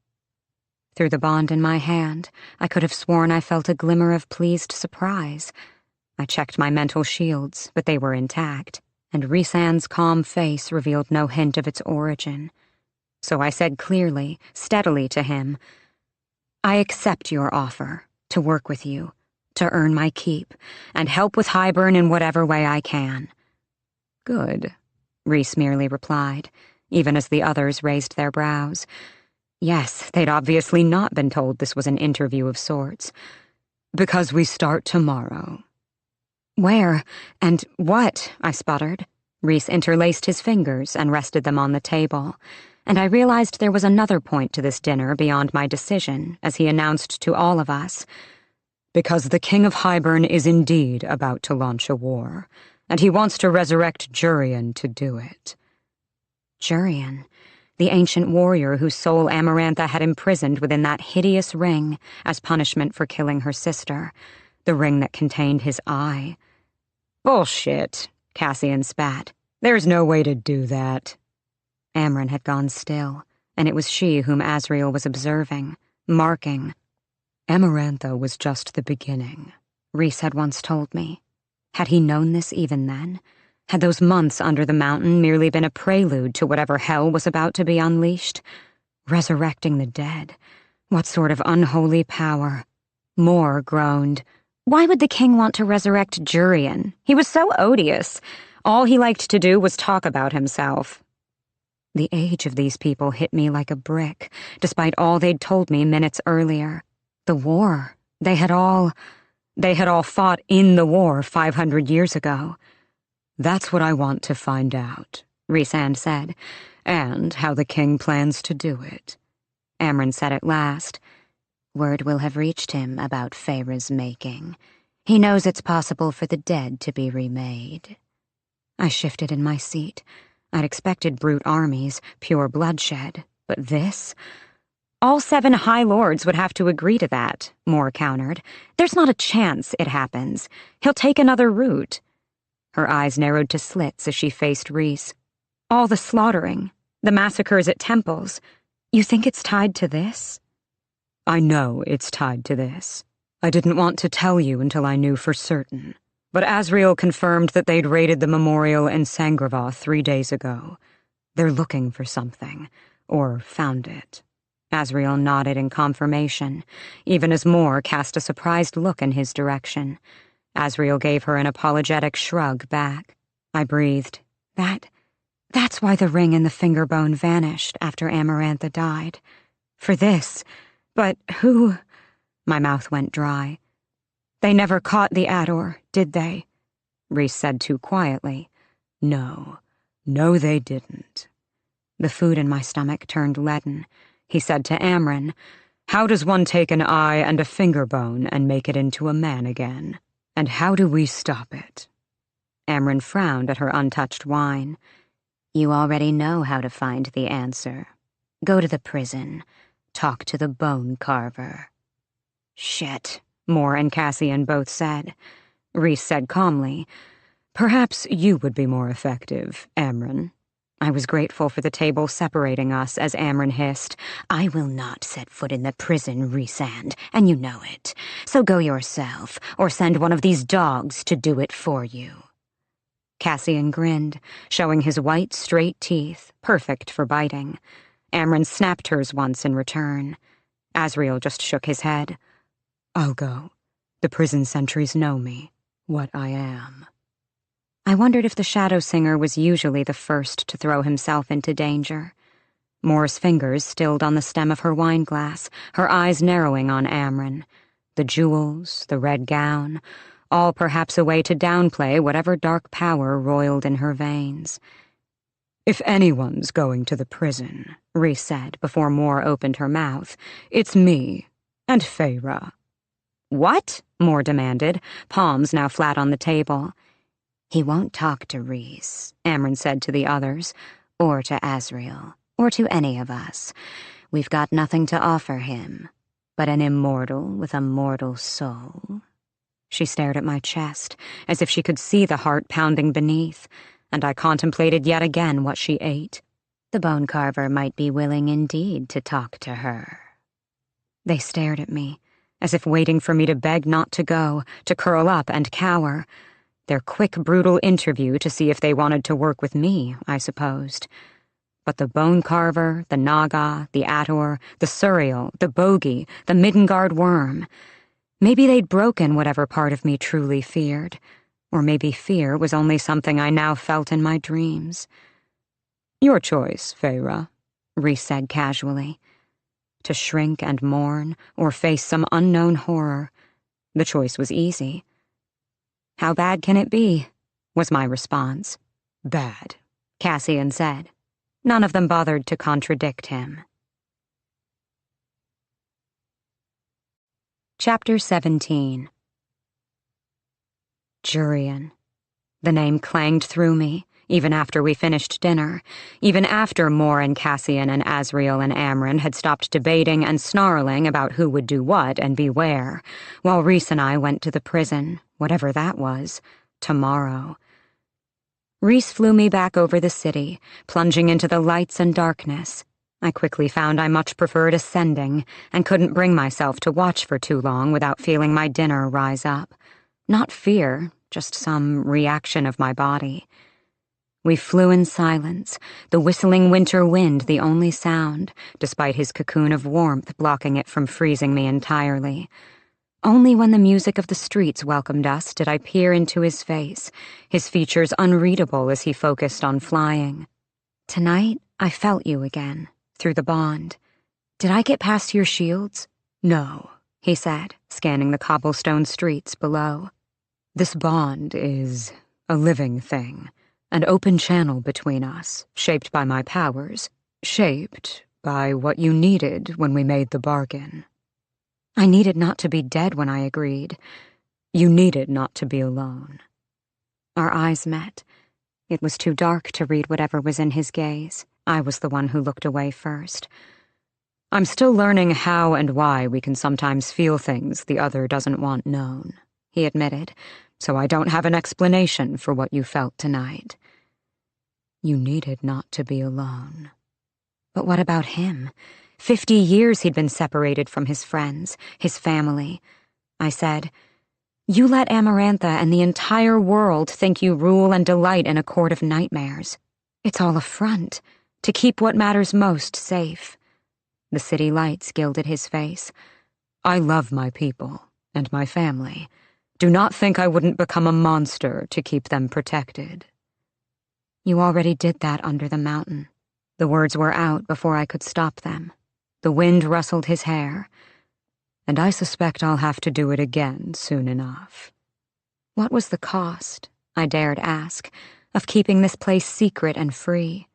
Speaker 1: Through the bond in my hand, I could have sworn I felt a glimmer of pleased surprise. I checked my mental shields, but they were intact, and Rhysand's calm face revealed no hint of its origin. So I said clearly, steadily to him, "I accept your offer to work with you, to earn my keep, and help with Hybern in whatever way I can." "Good," Rhys merely replied, even as the others raised their brows. Yes, they'd obviously not been told this was an interview of sorts. "Because we start tomorrow." "Where? And what?" I sputtered. Rhys interlaced his fingers and rested them on the table, and I realized there was another point to this dinner beyond my decision as he announced to all of us, "Because the King of Hybern is indeed about to launch a war, and he wants to resurrect Jurian to do it." Jurian, the ancient warrior whose soul Amarantha had imprisoned within that hideous ring as punishment for killing her sister, the ring that contained his eye. "Bullshit," Cassian spat. "There's no way to do that." Amren had gone still, and it was she whom Asriel was observing, marking. "Amarantha was just the beginning," Rhys had once told me. Had he known this even then? Had those months under the mountain merely been a prelude to whatever hell was about to be unleashed? Resurrecting the dead. What sort of unholy power? Moore groaned. "Why would the king want to resurrect Jurian? He was so odious. All he liked to do was talk about himself." The age of these people hit me like a brick, despite all they'd told me minutes earlier. The war. They had all fought in the war 500 years ago. "That's what I want to find out," Rhysand said, "and how the king plans to do it." Amren said at last, "Word will have reached him about Feyre's making. He knows it's possible for the dead to be remade." I shifted in my seat. I'd expected brute armies, pure bloodshed, but this? All 7 High Lords would have to agree to that, Moore countered. There's not a chance it happens. He'll take another route. Her eyes narrowed to slits as she faced Rhys. All the slaughtering, the massacres at temples. You think it's tied to this?
Speaker 2: I know it's tied to this. I didn't want to tell you until I knew for certain. But Asriel confirmed that they'd raided the memorial in Sangrava 3 days ago. They're looking for something, or found it.
Speaker 1: Asriel nodded in confirmation, even as Moore cast a surprised look in his direction. Asriel gave her an apologetic shrug back. I breathed. That's why the ring and the finger bone vanished after Amarantha died. For this. But who? My mouth went dry. They never caught the Ador, did they? Rhys said too quietly.
Speaker 2: No, they didn't.
Speaker 1: The food in my stomach turned leaden. He said to Amren,
Speaker 2: How does one take an eye and a finger bone and make it into a man again? And how do we stop it?
Speaker 1: Amren frowned at her untouched wine. You already know how to find the answer. Go to the prison. Talk to the bone carver. Shit, Moore and Cassian both said. Rhys said calmly,
Speaker 2: Perhaps you would be more effective, Amren.
Speaker 1: I was grateful for the table separating us as Amren hissed, I will not set foot in the prison, Rhysand, and you know it. So go yourself, or send one of these dogs to do it for you. Cassian grinned, showing his white, straight teeth, perfect for biting. Amren snapped hers once in return. Asriel just shook his head.
Speaker 2: I'll go. The prison sentries know me, what I am.
Speaker 1: I wondered if the Shadow Singer was usually the first to throw himself into danger. Moore's fingers stilled on the stem of her wineglass, her eyes narrowing on Amren. The jewels, the red gown, all perhaps a way to downplay whatever dark power roiled in her veins.
Speaker 2: If anyone's going to the prison, Rhys said before Moore opened her mouth, it's me, and Feyre.
Speaker 1: What? Moore demanded, palms now flat on the table. He won't talk to Rhys, Amren said to the others, or to Asriel, or to any of us. We've got nothing to offer him, but an immortal with a mortal soul. She stared at my chest, as if she could see the heart pounding beneath, and I contemplated yet again what she ate. The bone carver might be willing indeed to talk to her. They stared at me, as if waiting for me to beg not to go, to curl up and cower. Their quick, brutal interview to see if they wanted to work with me, I supposed. But the bone carver, the Naga, the Ador, the Suriel, the Bogey, the Middengard Wyrm. Maybe they'd broken whatever part of me truly feared, or maybe fear was only something I now felt in my dreams.
Speaker 2: Your choice, Feyre,
Speaker 1: Rhys said casually. To shrink and mourn, or face some unknown horror. The choice was easy. How bad can it be? Was my response.
Speaker 2: Bad,
Speaker 1: Cassian said. None of them bothered to contradict him. Chapter 17. Jurian. The name clanged through me, even after we finished dinner, even after Moore and Cassian and Asriel and Amren had stopped debating and snarling about who would do what and be where, while Rhys and I went to the prison, whatever that was, tomorrow. Rhys flew me back over the city, plunging into the lights and darkness. I quickly found I much preferred ascending, and couldn't bring myself to watch for too long without feeling my dinner rise up. Not fear, just some reaction of my body. We flew in silence, the whistling winter wind the only sound, despite his cocoon of warmth blocking it from freezing me entirely. Only when the music of the streets welcomed us did I peer into his face, his features unreadable as he focused on flying. Tonight, I felt you again, through the bond. Did I get past your shields?
Speaker 2: No,
Speaker 1: he said, scanning the cobblestone streets below.
Speaker 2: This bond is a living thing, an open channel between us, shaped by my powers, shaped by what you needed when we made the bargain.
Speaker 1: I needed not to be dead when I agreed.
Speaker 2: You needed not to be alone.
Speaker 1: Our eyes met. It was too dark to read whatever was in his gaze. I was the one who looked away first.
Speaker 2: I'm still learning how and why we can sometimes feel things the other doesn't want known, he admitted, so I don't have an explanation for what you felt tonight. You needed not to be alone.
Speaker 3: But what about him? 50 years he'd been separated from his friends, his family. I said, "You let Amarantha and the entire world think you rule and delight in a court of nightmares. It's all a front, to keep what matters most safe." The city lights gilded his face.
Speaker 2: I love my people and my family. Do not think I wouldn't become a monster to keep them protected.
Speaker 3: You already did that under the mountain. The words were out before I could stop them. The wind rustled his hair.
Speaker 2: And I suspect I'll have to do it again soon enough.
Speaker 3: What was the cost, I dared ask, of keeping this place secret and free?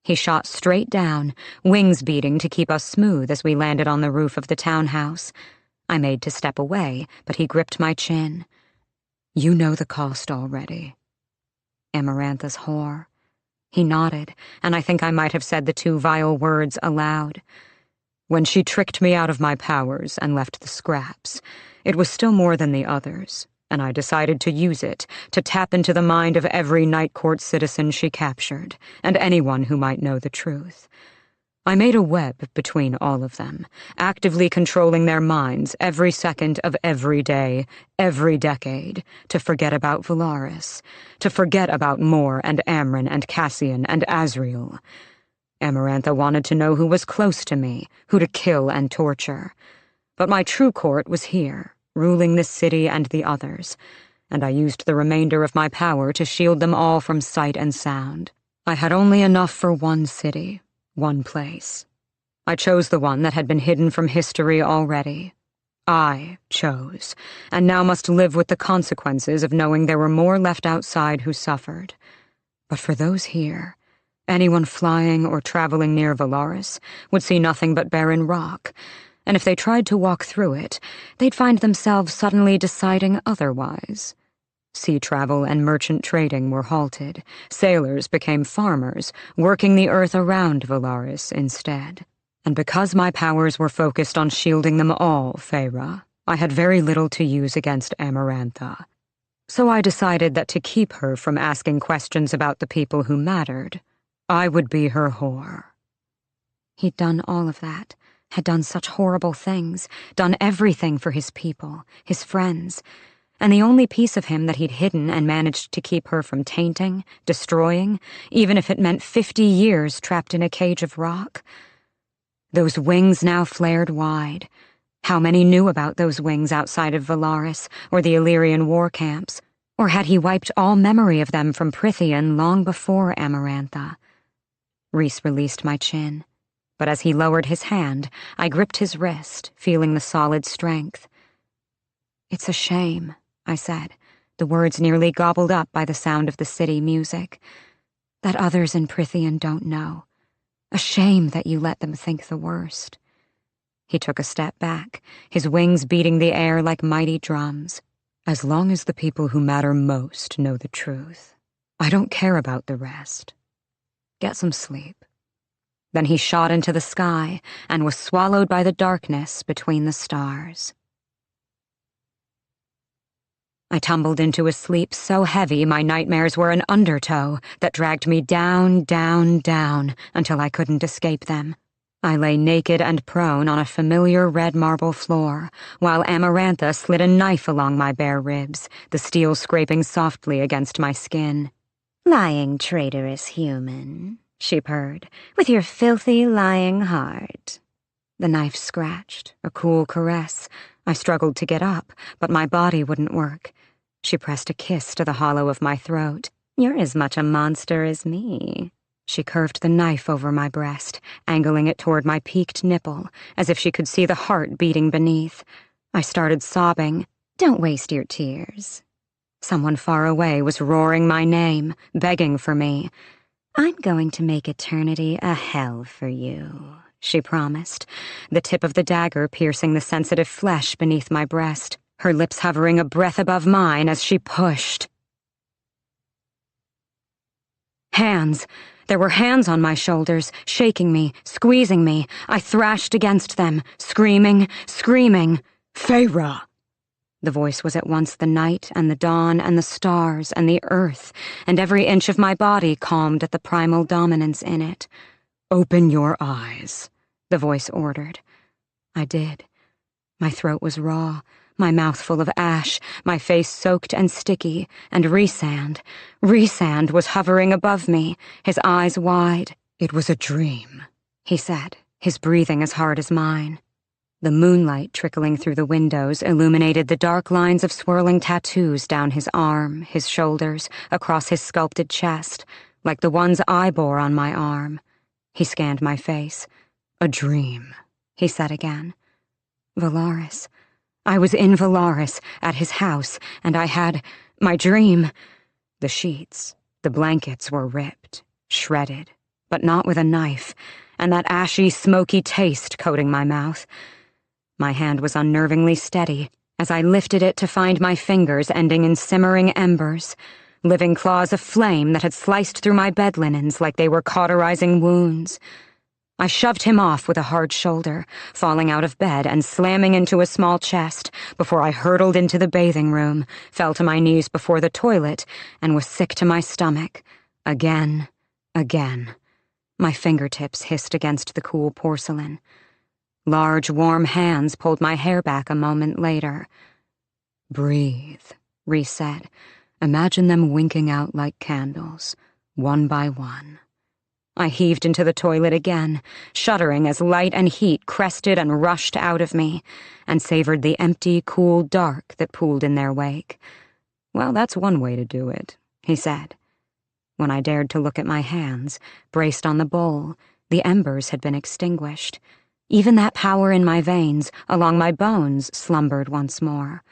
Speaker 3: He shot straight down, wings beating to keep us smooth as we landed on the roof of the townhouse. I made to step away, but he gripped my chin.
Speaker 2: You know the cost already.
Speaker 3: Amarantha's whore. He nodded, and I think I might have said the two vile words aloud.
Speaker 2: When she tricked me out of my powers and left the scraps, it was still more than the others, and I decided to use it to tap into the mind of every Night Court citizen she captured, and anyone who might know the truth. I made a web between all of them, actively controlling their minds every second of every day, every decade, to forget about Valaris, to forget about Mor and Amren and Cassian and Azriel. Amarantha wanted to know who was close to me, who to kill and torture. But my true court was here, ruling this city and the others, and I used the remainder of my power to shield them all from sight and sound. I had only enough for one city, one place. I chose the one that had been hidden from history already. I chose, and now must live with the consequences of knowing there were more left outside who suffered. But for those here, anyone flying or traveling near Valaris would see nothing but barren rock, and if they tried to walk through it, they'd find themselves suddenly deciding otherwise. Sea travel and merchant trading were halted. Sailors became farmers, working the earth around Valaris instead. And because my powers were focused on shielding them all, Feyre, I had very little to use against Amarantha. So I decided that to keep her from asking questions about the people who mattered, I would be her whore.
Speaker 3: He'd done all of that, had done such horrible things, done everything for his people, his friends, and the only piece of him that he'd hidden and managed to keep her from tainting, destroying, even if it meant 50 years trapped in a cage of rock. Those wings now flared wide. How many knew about those wings outside of Valaris or the Illyrian war camps? Or had he wiped all memory of them from Prythian long before Amarantha? Rhys released my chin, but as he lowered his hand, I gripped his wrist, feeling the solid strength. "It's a shame," I said, the words nearly gobbled up by the sound of the city music, "that others in Prythian don't know. A shame that you let them think the worst." He took a step back, his wings beating the air like mighty drums.
Speaker 2: As long as the people who matter most know the truth, I don't care about the rest. Get some sleep.
Speaker 3: Then he shot into the sky and was swallowed by the darkness between the stars. I tumbled into a sleep so heavy my nightmares were an undertow that dragged me down, down, down until I couldn't escape them. I lay naked and prone on a familiar red marble floor, while Amarantha slid a knife along my bare ribs, the steel scraping softly against my skin.
Speaker 1: "Lying traitorous human," she purred, "with your filthy lying heart."
Speaker 3: The knife scratched, a cool caress. I struggled to get up, but my body wouldn't work. She pressed a kiss to the hollow of my throat.
Speaker 1: "You're as much a monster as me."
Speaker 3: She curved the knife over my breast, angling it toward my peaked nipple, as if she could see the heart beating beneath. I started sobbing.
Speaker 1: "Don't waste your tears."
Speaker 3: Someone far away was roaring my name, begging for me.
Speaker 1: "I'm going to make eternity a hell for you,"
Speaker 3: she promised, the tip of the dagger piercing the sensitive flesh beneath my breast, her lips hovering a breath above mine as she pushed. Hands!
Speaker 1: There were hands on my shoulders, shaking me, squeezing me. I thrashed against them, screaming, "Feyre!" The voice was at once the night and the dawn and the stars and the earth, and every inch of my body calmed at the primal dominance in it. "Open your eyes," the voice ordered. I did. My throat was raw, my mouth full of ash, my face soaked and sticky, and Rhysand was hovering above me, his eyes wide. "It was a dream," he said, his breathing as hard as mine. The moonlight trickling through the windows illuminated the dark lines of swirling tattoos down his arm, his shoulders, across his sculpted chest, like the ones I bore on my arm. He scanned my face. "A dream," he said again. Valaris. I was in Valaris, at his house, and I had my dream. The sheets, the blankets were ripped, shredded, but not with a knife, and that ashy, smoky taste coating my mouth. My hand was unnervingly steady as I lifted it to find my fingers ending in simmering embers, living claws of flame that had sliced through my bed linens like they were cauterizing wounds. I shoved him off with a hard shoulder, falling out of bed and slamming into a small chest before I hurtled into the bathing room, fell to my knees before the toilet, and was sick to my stomach. Again. My fingertips hissed against the cool porcelain. Large, warm hands pulled my hair back a moment later. "Breathe," Rhys said. "Imagine them winking out like candles, one by one." I heaved into the toilet again, shuddering as light and heat crested and rushed out of me, and savored the empty, cool dark that pooled in their wake. "Well, that's one way to do it," he said. When I dared to look at my hands, braced on the bowl, the embers had been extinguished. Even that power in my veins, along my bones, slumbered once more.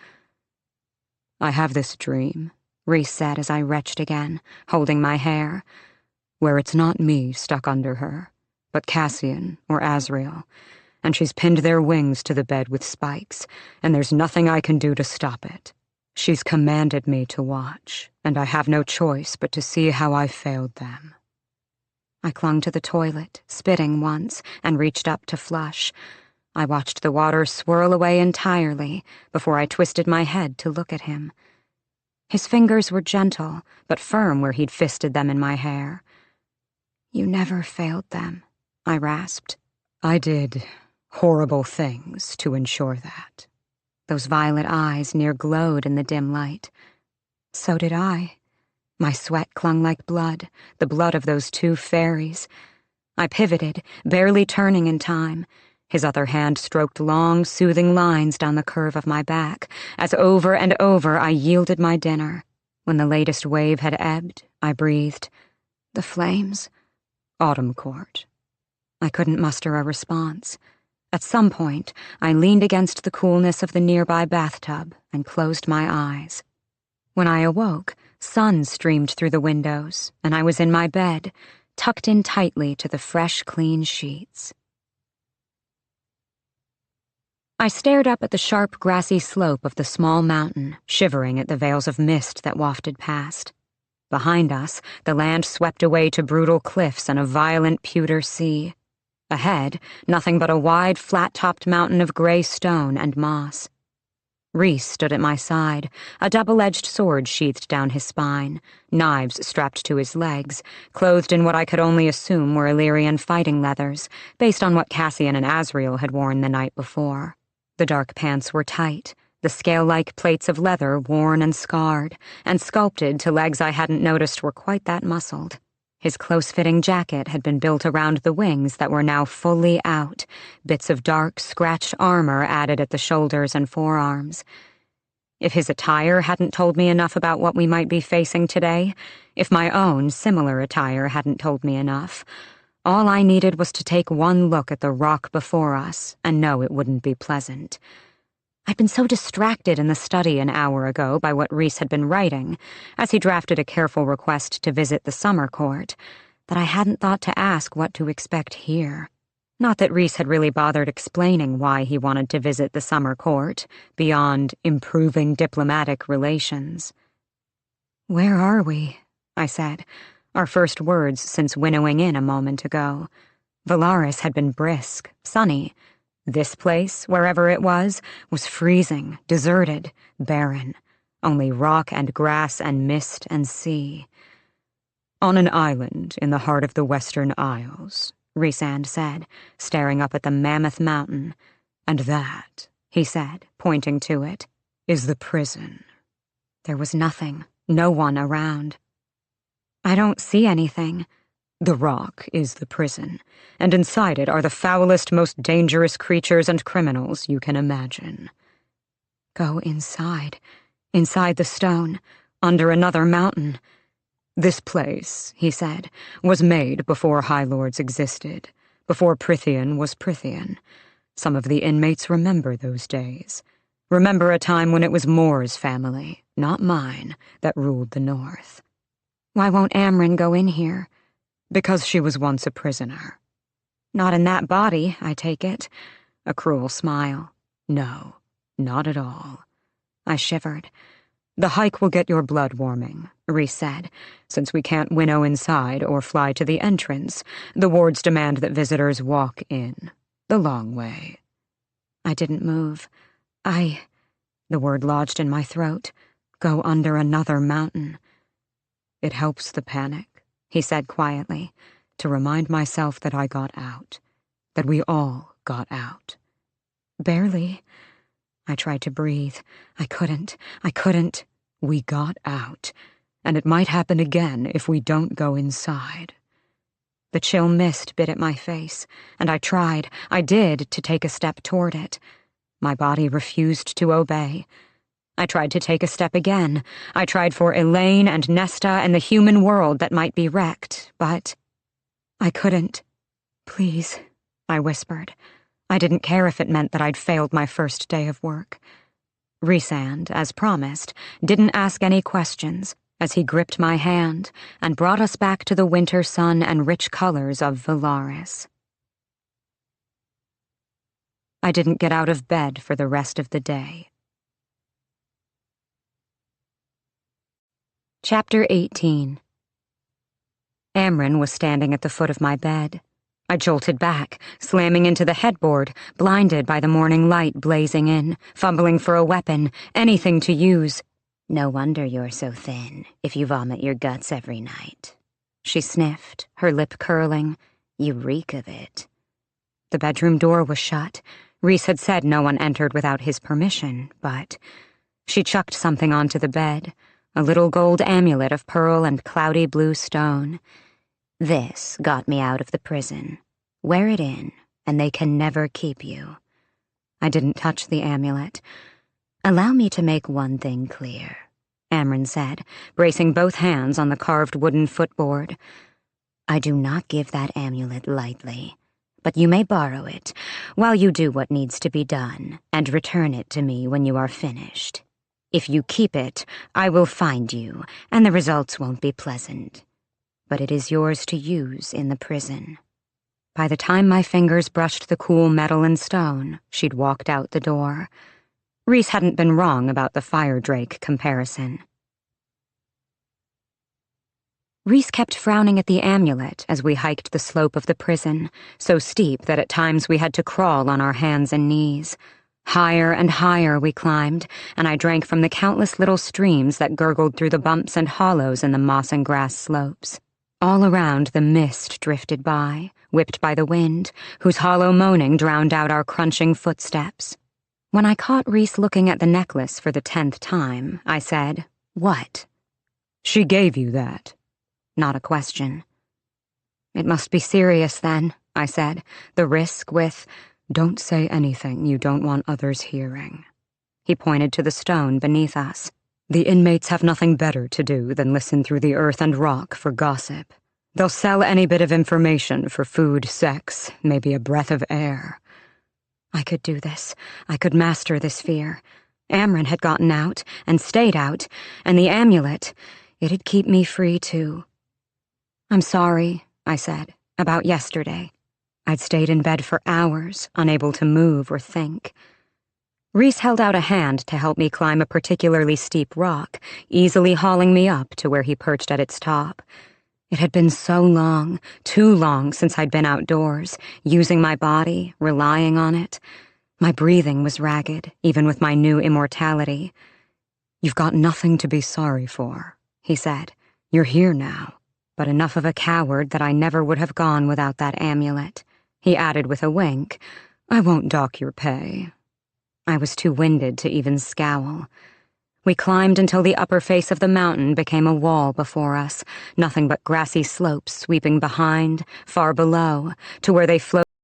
Speaker 1: "I have this dream," Rhys said as I retched again, holding my hair, "where it's not me stuck under her, but Cassian or Azriel, and she's pinned their wings to the bed with spikes, and there's nothing I can do to stop it. She's commanded me to watch, and I have no choice but to see how I failed them." I clung to the toilet, spitting once, and reached up to flush. I watched the water swirl away entirely before I twisted my head to look at him. His fingers were gentle, but firm where he'd fisted them in my hair. "You never failed them," I rasped. "I did horrible things to ensure that." Those violet eyes near glowed in the dim light. So did I. My sweat clung like blood, the blood of those two fairies. I pivoted, barely turning in time. His other hand stroked long, soothing lines down the curve of my back, as over and over I yielded my dinner. When the latest wave had ebbed, I breathed, "The flames?" "Autumn Court." I couldn't muster a response. At some point, I leaned against the coolness of the nearby bathtub and closed my eyes. When I awoke, sun streamed through the windows, and I was in my bed, tucked in tightly to the fresh, clean sheets. I stared up at the sharp, grassy slope of the small mountain, shivering at the veils of mist that wafted past. Behind us, the land swept away to brutal cliffs and a violent pewter sea. Ahead, nothing but a wide, flat-topped mountain of gray stone and moss. Rhys stood at my side, a double-edged sword sheathed down his spine, knives strapped to his legs, clothed in what I could only assume were Illyrian fighting leathers, based on what Cassian and Azriel had worn the night before. The dark pants were tight, the scale-like plates of leather worn and scarred, and sculpted to legs I hadn't noticed were quite that muscled. His close-fitting jacket had been built around the wings that were now fully out, bits of dark, scratched armor added at the shoulders and forearms. If his attire hadn't told me enough about what we might be facing today, if my own similar attire hadn't told me enough, all I needed was to take one look at the rock before us and know it wouldn't be pleasant. I'd been so distracted in the study an hour ago by what Rhys had been writing, as he drafted a careful request to visit the summer court, that I hadn't thought to ask what to expect here. Not that Rhys had really bothered explaining why he wanted to visit the summer court, beyond improving diplomatic relations. "Where are we?" I said. our first words since winnowing in a moment ago. Valaris had been brisk, sunny. This place, wherever it was freezing, deserted, barren. Only rock and grass and mist and sea.
Speaker 2: On an island in the heart of the Western Isles, Rhysand said, staring up at the mammoth mountain. And that, he said, pointing to it, is the prison.
Speaker 1: There was nothing, no one around. I don't see anything.
Speaker 2: The rock is the prison, and inside it are the foulest, most dangerous creatures and criminals you can imagine.
Speaker 1: Go inside the stone, under another mountain.
Speaker 2: This place, he said, was made before High Lords existed, before Prythian was Prythian. Some of the inmates remember those days. Remember a time when it was Moore's family, not mine, that ruled the north.
Speaker 1: Why won't Amren go in here?
Speaker 2: Because she was once a prisoner.
Speaker 1: Not in that body, I take it.
Speaker 2: A cruel smile. No, not at all. I shivered. The hike will get your blood warming, Rhys said. Since we can't winnow inside or fly to the entrance, the wards demand that visitors walk in. The long way.
Speaker 1: I didn't move.
Speaker 2: The word lodged in my throat. Go under another mountain. It helps the panic, he said quietly, to remind myself that I got out. That we all got out.
Speaker 1: Barely.
Speaker 2: I tried to breathe. I couldn't. We got out. And it might happen again if we don't go inside.
Speaker 1: The chill mist bit at my face, and I did, to take a step toward it. My body refused to obey. I tried to take a step again. I tried for Elaine and Nesta and the human world that might be wrecked, but I couldn't.
Speaker 2: Please, I whispered.
Speaker 1: I didn't care if it meant that I'd failed my first day of work. Rhysand, as promised, didn't ask any questions as he gripped my hand and brought us back to the winter sun and rich colors of Valaris. I didn't get out of bed for the rest of the day. Chapter 18. Amren was standing at the foot of my bed. I jolted back, slamming into the headboard, blinded by the morning light blazing in, fumbling for a weapon, anything to use.
Speaker 3: No wonder you're so thin, if you vomit your guts every night.
Speaker 1: She sniffed, her lip curling.
Speaker 3: You reek of it.
Speaker 1: The bedroom door was shut. Rhys had said no one entered without his permission, but she chucked something onto the bed, a little gold amulet of pearl and cloudy blue stone.
Speaker 3: This got me out of the prison. Wear it in, and they can never keep you.
Speaker 1: I didn't touch the amulet.
Speaker 3: Allow me to make one thing clear, Amren said, bracing both hands on the carved wooden footboard. I do not give that amulet lightly, but you may borrow it while you do what needs to be done and return it to me when you are finished. If you keep it, I will find you, and the results won't be pleasant. But it is yours to use in the prison.
Speaker 1: By the time my fingers brushed the cool metal and stone, she'd walked out the door. Rhys hadn't been wrong about the fire drake comparison. Rhys kept frowning at the amulet as we hiked the slope of the prison, so steep that at times we had to crawl on our hands and knees. Higher and higher we climbed, and I drank from the countless little streams that gurgled through the bumps and hollows in the moss and grass slopes. All around, the mist drifted by, whipped by the wind, whose hollow moaning drowned out our crunching footsteps. When I caught Rhys looking at the necklace for the 10th time, I said, "What?"
Speaker 2: "She gave you that."
Speaker 1: Not a question. "It must be serious then," I said, "the risk with—"
Speaker 2: "Don't say anything you don't want others hearing."
Speaker 1: He pointed to the stone beneath us.
Speaker 2: "The inmates have nothing better to do than listen through the earth and rock for gossip. They'll sell any bit of information for food, sex, maybe a breath of air."
Speaker 1: I could do this. I could master this fear. Amren had gotten out, and stayed out, and the amulet, it'd keep me free too. "I'm sorry," I said, "about yesterday. I'd stayed in bed for hours, unable to move or think." Rhys held out a hand to help me climb a particularly steep rock, easily hauling me up to where he perched at its top. It had been so long, too long since I'd been outdoors, using my body, relying on it. My breathing was ragged, even with my new immortality.
Speaker 2: "You've got nothing to be sorry for," he said. "You're here now."
Speaker 1: But enough of a coward that I never would have gone without that amulet. He added with a wink,
Speaker 2: "I won't dock your pay."
Speaker 1: I was too winded to even scowl. We climbed until the upper face of the mountain became a wall before us, nothing but grassy slopes sweeping behind, far below, to where they floated